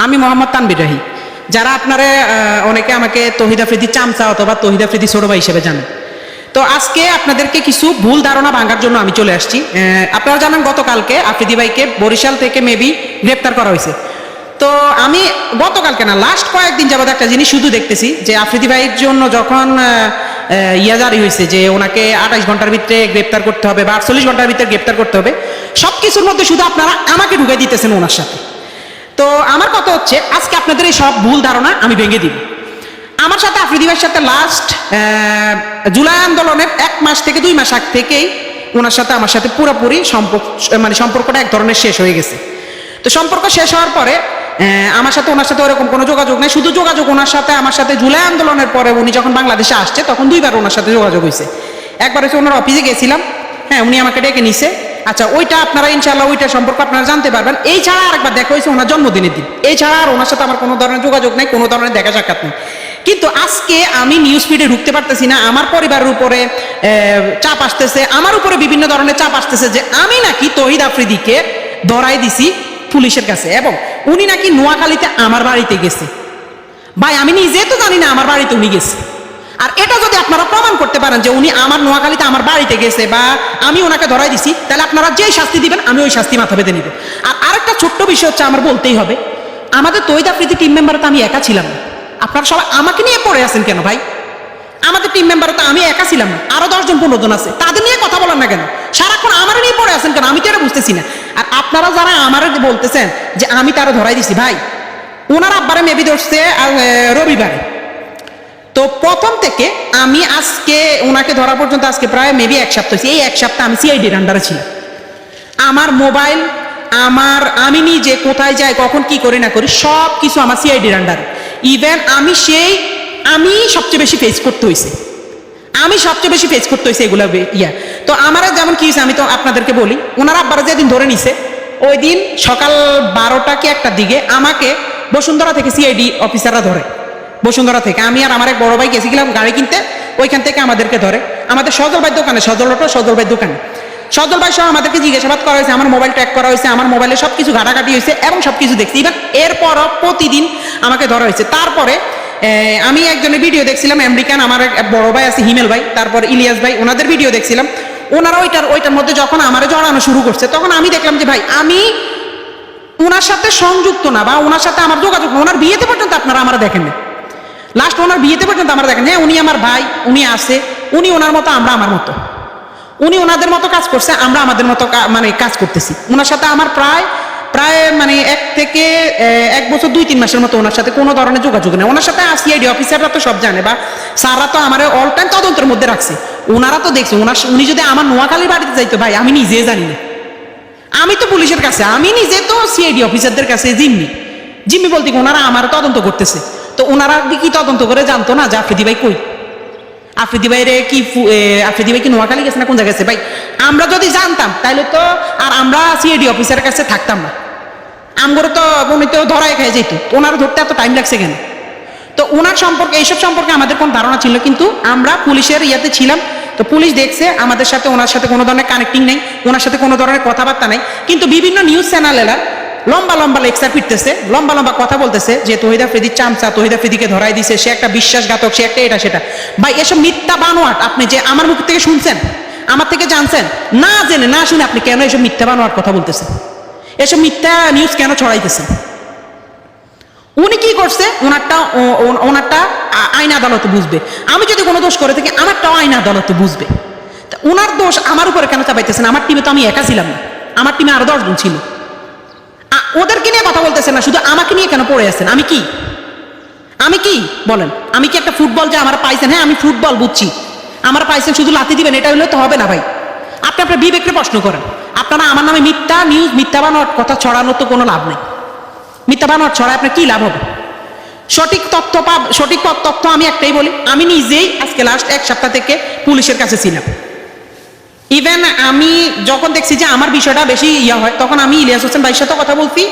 আমি মোহাম্মদ তানভীর রাহি। যারা আপনারা অনেকে আমাকে তৌহিদ আফ্রিদি চামচা অথবা তৌহিদ আফ্রিদি ছোট ভাই হিসেবে জানেন। তো আজকে আপনাদেরকে কিছু ভুল ধারণা ভাঙার জন্য আমি চলে আসছি। আপনারা জানেন গতকালকে আফ্রিদি ভাইকে বরিশাল থেকে মেবি গ্রেপ্তার করা হয়েছে। তো আমি গতকালকে না, লাস্ট কয়েকদিন যাবত একটা জিনিস শুধু দেখতেছি যে আফ্রিদি ভাইয়ের জন্য যখন ইয়া জারি হয়েছে যে ওনাকে 28 ঘন্টার ভিতরে গ্রেপ্তার করতে হবে বা 48 ঘন্টার ভিতরে গ্রেপ্তার করতে হবে, সব কিছুর মধ্যে শুধু আপনারা আমাকে ঢুকে দিতেছেন ওনার সাথে। তো আমার কথা হচ্ছে আজকে আপনাদের এই সব ভুল ধারণা আমি ভেঙে দিব। আমার সাথে আফ্রিদি ভাইয়ের সাথে লাস্ট জুলাই আন্দোলনের 1 মাস থেকে 2 মাস আগ থেকেই ওনার সাথে আমার সাথে পুরোপুরি সম্পর্কটা এক ধরনের শেষ হয়ে গেছে। তো সম্পর্ক শেষ হওয়ার পরে আমার সাথে ওনার সাথে ওরকম কোনো যোগাযোগ নেই। শুধু যোগাযোগ ওনার সাথে আমার সাথে জুলাই আন্দোলনের পরে উনি যখন বাংলাদেশে আসছে তখন 2বার ওনার সাথে যোগাযোগ হয়েছে। একবার হচ্ছে ওনার অফিসে গেছিলাম, হ্যাঁ উনি আমাকে ডেকে নিছে। আচ্ছা, ওইটা আপনারা ইনশাল্লাহ ওইটা সম্পর্ক আপনারা জানতে পারবেন। এই ছাড়া আরেকবার দেখা হয়েছে ওনার জন্মদিনের দিন। এই ছাড়া আর ওনার সাথে আমার কোনো ধরনের যোগাযোগ নেই, কোনো ধরনের দেখা সাক্ষাৎ নেই। কিন্তু আজকে আমি নিউজ ফিডে ঢুকতে পারতেছি না। আমার পরিবারের উপরে চাপ আসতেছে, আমার উপরে বিভিন্ন ধরনের চাপ আসতেছে যে আমি নাকি তৌহিদ আফ্রিদিকে ধরাই দিছি পুলিশের কাছে এবং উনি নাকি নোয়াখালীতে আমার বাড়িতে গেছে। ভাই আমি নিজে তো জানি না আমার বাড়িতে উনি গেছে। আর এটা যদি আপনারা প্রমাণ করতে পারেন যে উনি আমার নোয়াখালীতে আমার বাড়িতে গেছে বা আমি ওনাকে ধরাই দিছি, তাহলে আপনারা যেই শাস্তি দিবেন আমি ওই শাস্তি মাথা পেতে নিব। আর আরেকটা ছোট্ট বিষয় হচ্ছে আমার বলতেই হবে, আমাদের তৌহিদ আফ্রিদি টিম মেম্বারে তো আমি একা ছিলাম না। আপনারা সবাই আমাকে নিয়ে পড়ে আছেন কেন ভাই? আমাদের টিম মেম্বারে তো আমি একা ছিলাম না, আরো 10 জন 15 জন আছে, তাদের নিয়ে কথা বলেন না কেন? সারাক্ষণ আমার নিয়ে পড়ে আছেন কেন? আমি তো এটা বুঝতেছি না। আর আপনারা যারা আমার বলতেছেন যে আমি তারা ধরাই দিছি, ভাই ওনার আব্বারে মেবি ধরছে রবিবারে। তো প্রথম থেকে আমি আজকে ওনাকে ধরা পর্যন্ত আজকে প্রায় মেবি 1 সপ্তাহ হয়েছে। এই 1 সপ্তাহ আমি সিআইডির আন্ডারে ছিলাম। আমার মোবাইল, আমি নিজে কোথায় যাই, কখন কি করি না করি, সব কিছু আমার সিআইডির আন্ডারে। ইভেন আমি সবচেয়ে বেশি ফেস করতে হয়েছে, এগুলো তো আমার যেমন কি হয়েছে আমি তো আপনাদেরকে বলি। ওনার আব্বারা যেদিন ধরে নিছে ওই দিন সকাল 12টা কি 1টার দিকে আমাকে বসুন্ধরা থেকে সিআইডি অফিসাররা ধরে। বসুন্ধরা থেকে আমি আর আমার এক বড় ভাই গেছিলাম গাড়ি কিনতে, ওইখান থেকে আমাদেরকে ধরে আমাদের সজল ভাই দোকানে, সজল ভাই সহ আমাদেরকে জিজ্ঞাসাবাদ করা হয়েছে, আমার মোবাইল ট্র্যাক করা হয়েছে, আমার মোবাইলে সবকিছু ঘাটাঘাটি হয়েছে এবং সবকিছু দেখছি। ইভেন এরপরও প্রতিদিন আমাকে ধরা হয়েছে। তারপরে আমি একজনের ভিডিও দেখছিলাম, আমেরিকান আমার এক বড় ভাই আছে হিমেল ভাই, তারপর ইলিয়াস ভাই, ওনাদের ভিডিও দেখছিলাম। ওনারা ওইটার মধ্যে যখন আমারে জড়ানো শুরু করছে তখন আমি দেখলাম যে ভাই আমি ওনার সাথে সংযুক্ত না বা ওনার সাথে আমার যোগাযোগ না। ওনার বিয়েতে পর্যন্ত আপনারা আমার দেখেন না, লাস্ট ওনার বিয়েতে পর্যন্ত আমরা দেখেন। হ্যাঁ উনি আমার ভাই, উনি আছে, উনি ওনার মতো, আমরা আমার মতো। উনি ওনাদের মতো কাজ করছে, আমরা আমাদের মতো কাজ করতেছি। ওনার সাথে আমার প্রায় 1 থেকে 1 বছর 2-3 মাসের মতো ওনার সাথে কোনো ধরনের যোগাযোগ নেই। ওনার সাথে সিআইডি অফিসাররা তো সব জানে বা স্যাররা তো আমার অল টাইম তদন্তের মধ্যে রাখছে। ওনারা তো দেখছে উনি যদি আমার নোয়াখালীর বাড়িতে যাইতো ভাই আমি নিজে জানি না। আমি তো পুলিশের কাছে, আমি নিজে তো সিআইডি অফিসারদের কাছে জিম্মি বলতে ওনারা আমার তদন্ত করতেছে। তো ওনারা কি তদন্ত করে জানতো না যে আফ্রিদি ভাই কই, আফ্রিদি ভাই কি নোয়াখালী গেছে না কোন জায়গায় গেছে? ভাই আমরা যদি জানতাম তাহলে তো আর আমরা সিআইডি অফিসারের কাছে থাকতাম না। আমগরও তো উনি তো ধরায় খেয়ে যেত, ওনারা ধরতে এত টাইম লাগছে কেন? তো ওনার সম্পর্কে এইসব সম্পর্কে আমাদের কোনো ধারণা ছিল, কিন্তু আমরা পুলিশের ইয়াতে ছিলাম। তো পুলিশ দেখছে আমাদের সাথে ওনার সাথে কোনো ধরনের কানেক্টিং নেই, ওনার সাথে কোনো ধরনের কথাবার্তা নেই। কিন্তু বিভিন্ন নিউজ চ্যানেলেরা লম্বা লেকচার পিটতেছে, লম্বা কথা বলতেছে যে তৌহিদ আফ্রিদির চামচা, তৌহিদ আফ্রিদিকে ধরাই দিছে, সে একটা বিশ্বাসঘাতক, সে একটা এটা সেটা। ভাই এসব মিথ্যা বানোয়াট আপনি যে আমার মুখ থেকে শুনছেন, আমার থেকে জানছেন, না জেনে না শুনে আপনি কেন এসব মিথ্যা বানোয়াট কথা বলতেছেন? এসব মিথ্যা নিউজ কেন ছড়াইতেছেন? উনি কি করছে ওনারটা আইন আদালতে বুঝবে। আমি যদি কোনো দোষ করে থাকি আমারটাও আইন আদালতে বুঝবে। ওনার দোষ আমার উপরে কেন চাপাইতেছেন? আমার টিমে তো আমি একা ছিলাম না, আমার টিমে আরো 10 জন ছিল। ওদেরকে নিয়ে কথা বলতেছেন না, শুধু আমাকে নিয়ে কেন পড়ে আছেন? আমি কি বলেন? আমি কি একটা ফুটবল যে আমার পাইছেন? হ্যাঁ আমি ফুটবল বুঝছি, আমার পাইছেন শুধু লাথি দিবেন এটা হলে তো হবে না ভাই। আপনি আপনার বিবেককে প্রশ্ন করেন। আপনারা আমার নামে মিথ্যা নিউজ, মিথ্যা বানোয়াট কথা ছড়ানোর তো কোনো লাভ নেই। মিথ্যা বানোয়াট ছড়ায় আপনার কি লাভ হবে? সঠিক তথ্য আমি একটাই বলি, আমি নিজেই আজকে লাস্ট 1 সপ্তাহ থেকে পুলিশের কাছে ছিলাম। ইভেন আমি যখন দেখছি যে আমার বিষয়টা বেশি হয় তখন আমি ইলিয়াস হোসেন ভাইয়ের সাথে কথা বলছি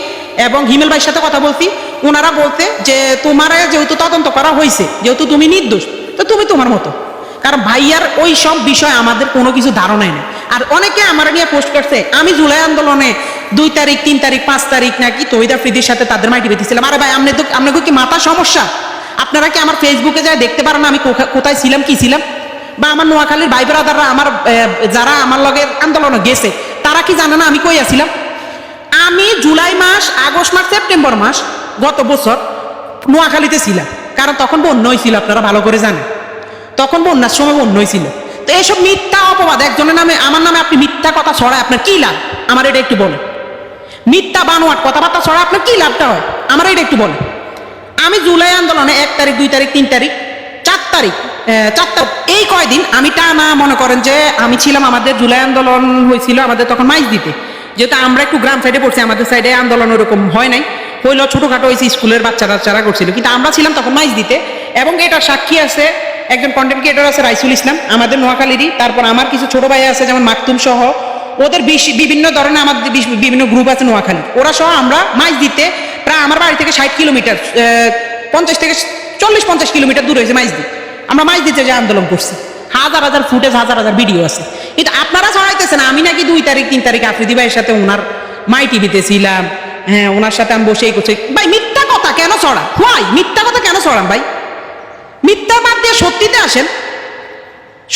এবং হিমেল ভাইয়ের সাথে কথা বলছি। ওনারা বলতে যে তোমার যেহেতু তদন্ত করা হয়েছে, যেহেতু তুমি নির্দোষ, তো তুমি তোমার মতো। কারণ ভাইয়ার ওই সব বিষয় আমাদের কোনো কিছু ধারণাই নেই। আর অনেকে আমার নিয়ে পোস্ট করছে আমি জুলাই আন্দোলনে 2 তারিখ 3 তারিখ 5 তারিখ নাকি তহিদ আফ্রিদির সাথে তাদের মাইটি বেঁধেছিলাম। আরে ভাই আপনাকে কি মাথা সমস্যা? আপনারা কি আমার ফেসবুকে যায় দেখতে পারেন আমি কোথায় ছিলাম কি ছিলাম? বা আমার নোয়াখালীর ভাই ব্রাদাররা আমার যারা আমার লগে আন্দোলনে গেছে তারা কি জানে না আমি কই আছিলাম? আমি জুলাই মাস, আগস্ট মাস, সেপ্টেম্বর মাস গত বছর নোয়াখালীতে ছিলাম, কারণ তখন বন্যা হয়েছিল, আপনারা ভালো করে জানেন, তখন বন্যার সময় বন্যা হয়েছিল। তো এইসব মিথ্যা অপবাদ একজনের নামে, আমার নামে আপনি মিথ্যা কথা ছড়ায় আপনার কি লাভ? আমার এটা একটু বলে। মিথ্যা বানোয়াট কথাবার্তা ছড়ায় আপনার কি লাভটা হয়? আমার এটা একটু বলে। আমি জুলাই আন্দোলনে 1 তারিখ 2 তারিখ 3 তারিখ 4 তারিখ 4টা এই কয়দিন আমি টানা মনে করেন যে আমি ছিলাম। আমাদের জুলাই আন্দোলন হয়েছিল আমাদের তখন মাইজ দিতে, যেহেতু আমরা একটু গ্রাম সাইডে পড়ছি, আমাদের সাইডে আন্দোলন ওরকম হয় নাই, হইলেও ছোটোখাটো হয়েছে, স্কুলের বাচ্চারা করছিল, কিন্তু আমরা ছিলাম তখন মাইজ দিতে। এবং এটা সাক্ষী আছে একজন কন্টেন্ট ক্রিয়েটর আছে রাইসুল ইসলাম আমাদের নোয়াখালীরই, তারপর আমার কিছু ছোট ভাই আছে যেমন মাকতুম সহ, ওদের বিভিন্ন ধরনের আমাদের বিভিন্ন গ্রুপ আছে নোয়াখালী, ওরা সহ আমরা মাইজ দিতে প্রায় আমার বাড়ি থেকে 60 কিলোমিটার 50 থেকে 40-50 কিলোমিটার দূর হয়েছে মাইজ দি, আমরা মাইজ দিতে যে আন্দোলন করছি, হাজার হাজার ফুটেজ হাজার হাজার ভিডিও আছে। কিন্তু আপনারা ছড়াইতেছেন আমি নাকি 2 তারিখ 3 তারিখ আফ্রিদি ভাইয়ের সাথে ওনার মাই টিভিতে ছিলাম, হ্যাঁ ওনার সাথে আমি বসেই করছি। ভাই মিথ্যা কথা কেন ছড়ান? হোয়াই মিথ্যা কথা কেন ছড়ান ভাই? মিথ্যা বাদ দিয়ে সত্যিতে আসেন,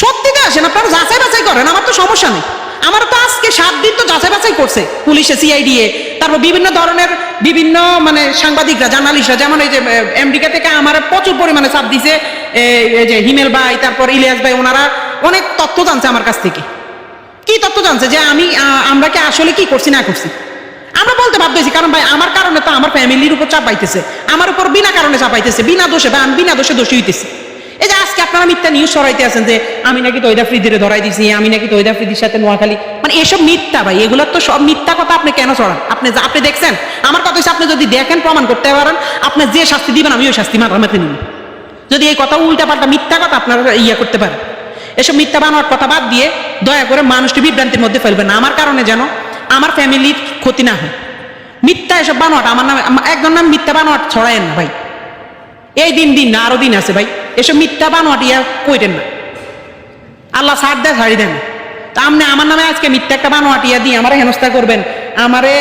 সত্যিতে আসেন, আপনারা যাচাই বাছাই করেন, আমার তো সমস্যা নেই। আমার তো আজকে 7 দিন তো যাচাই বাছাই করছে পুলিশে, সিআইডিএ, তারপর বিভিন্ন ধরনের বিভিন্ন মানে সাংবাদিকরা, জার্নালিস্টরা, যেমন এই যে আমেরিকা থেকে আমার প্রচুর পরিমাণে চাপ দিছে এই যে হিমেল ভাই, তারপর ইলিয়াস ভাই, ওনারা অনেক তথ্য জানছে আমার কাছ থেকে। কি তথ্য জানছে? যে আমরা কি আসলে কি করছি না করছি আমরা বলতে বাধ্য হয়েছি, কারণ ভাই আমার কারণে তো আমার ফ্যামিলির উপর চাপ পাইতেছে, আমার উপর বিনা কারণে চাপ পাইতেছে, বিনা দোষে, ভাই আমি বিনা দোষে দোষী হইতেছি। এই যে আজকে আপনারা মিথ্যা নিউজ ছড়াইতে আছেন যে আমি নাকি তহিদ আফ্রিদিরে ধরাই দিছি, আমি নাকি তহিদ আফ্রিদির সাথে নোয়াখালী, মানে এসব মিথ্যা ভাই, এগুলোর তো সব মিথ্যা কথা। আপনি কেন ছড়ান? আপনি দেখছেন? আমার কথা হচ্ছে আপনি যদি দেখেন, প্রমাণ করতে পারেন, আপনি যে শাস্তি দিবেন আমি ওই শাস্তি মাথে নিব। যদি এই কথা উল্টা পাল্টা মিথ্যা কথা আপনারা করতে পারেন, এসব মিথ্যা বানোয়ার কথা বাদ দিয়ে দয়া করে মানুষকে বিভ্রান্তির মধ্যে ফেলবেন না, আমার কারণে যেন আমার ফ্যামিলির ক্ষতি না হয়। মিথ্যা এসব বানোয়াট আমার নামে, একজন নাম মিথ্যা বানোয়াট ছড়ায়েন না ভাই। এই দিন না আরো দিন আছে ভাই, এসব মিথ্যা বানোয়াট কইটেন না, আল্লাহ ছাড় দেয় ছাড়ি দেন। তা আপনি আমার নামে আজকে মিথ্যা একটা বানোয়াট দিয়ে আমারে হেনস্থা করবেন, আমারে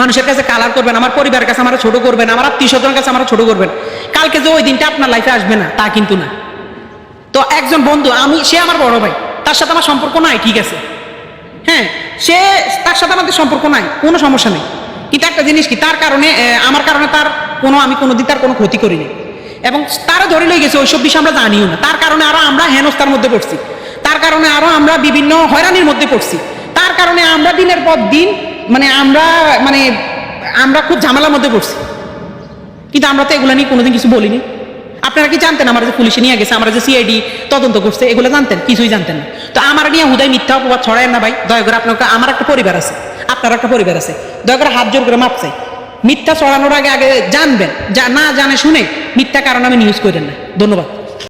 মানুষের কাছে কালার করবেন, আমার পরিবারের কাছে আমার ছোট করবেন, আমার আত্মীয় স্বজনের কাছে আমার ছোট করবেন, কালকে যে ওই দিনটা আপনার লাইফে আসবে না তা কিন্তু না। তো একজন বন্ধু, সে আমার বড় ভাই, তার সাথে আমার সম্পর্ক নাই, ঠিক আছে, হ্যাঁ তার সাথে আমাদের সম্পর্ক নাই, কোনো সমস্যা নেই, কিন্তু একটা জিনিস কি, তার কারণে আমার কারণে তার আমি কোনোদিন তার কোনো ক্ষতি করিনি, এবং তারা ধরে লয়ে গেছে ওইসব বিষয় আমরা জানিও না, তার কারণে আরো আমরা হেনস্থার মধ্যে পড়ছি, তার কারণে আরো আমরা বিভিন্ন হয়রানির মধ্যে পড়ছি, তার কারণে আমরা দিনের পর দিন আমরা খুব ঝামেলার মধ্যে পড়ছি, কিন্তু আমরা তো এগুলো নিয়ে কোনোদিন কিছু বলিনি। আপনারা কি জানতেন আমার যে পুলিশে নিয়ে গেছে, আমরা যে সিআইডি তদন্ত করছে, এগুলো জানতেন? কিছুই জানতেন না। তো আমার নিয়ে হুদায় মিথ্যা অপবাদ ছড়ায় না ভাই, দয়া করে আপনাকে, আমার একটা পরিবার আছে, আপনার একটা পরিবার আছে, দয়া করে হাত জোর করে মাপ চাই, মিথ্যা ছড়ানোর আগে জানবেন, না জানে শুনে মিথ্যা কারণে আমি নিউজ করেন না। ধন্যবাদ।